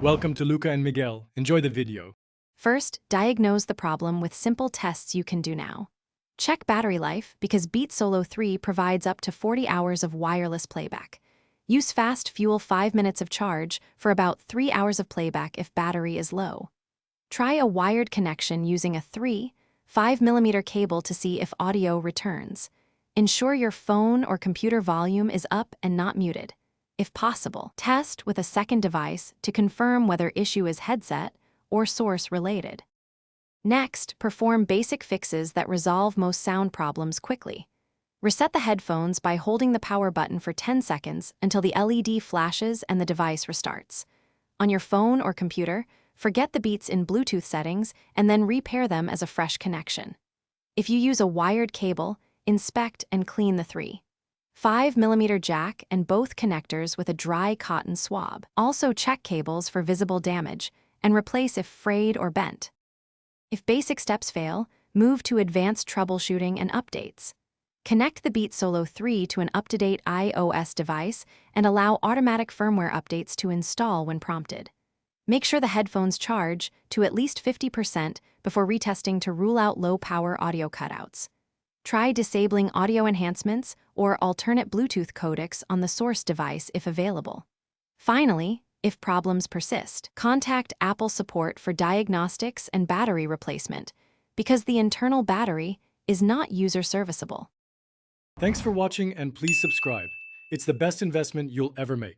Welcome to Luca and Miguel. Enjoy the video. First, diagnose the problem with simple tests you can do now. Check battery life because Beat Solo 3 provides up to 40 hours of wireless playback. Use Fast Fuel 5 minutes of charge for about 3 hours of playback if battery is low. Try a wired connection using a 3.5mm cable to see if audio returns. Ensure your phone or computer volume is up and not muted. If possible, test with a second device to confirm whether issue is headset or source related. Next, perform basic fixes that resolve most sound problems quickly. Reset the headphones by holding the power button for 10 seconds until the LED flashes and the device restarts. On your phone or computer, forget the Beats in Bluetooth settings and then repair them as a fresh connection. If you use a wired cable, inspect and clean the 3.5mm jack and both connectors with a dry cotton swab. Also check cables for visible damage and replace if frayed or bent. If basic steps fail, move to advanced troubleshooting and updates. Connect the Beat Solo 3 to an up-to-date iOS device and allow automatic firmware updates to install when prompted. Make sure the headphones charge to at least 50% before retesting to rule out low-power audio cutouts. Try disabling audio enhancements or alternate Bluetooth codecs on the source device if available. Finally, if problems persist, contact Apple support for diagnostics and battery replacement because the internal battery is not user-serviceable. Thanks for watching and please subscribe. It's the best investment you'll ever make.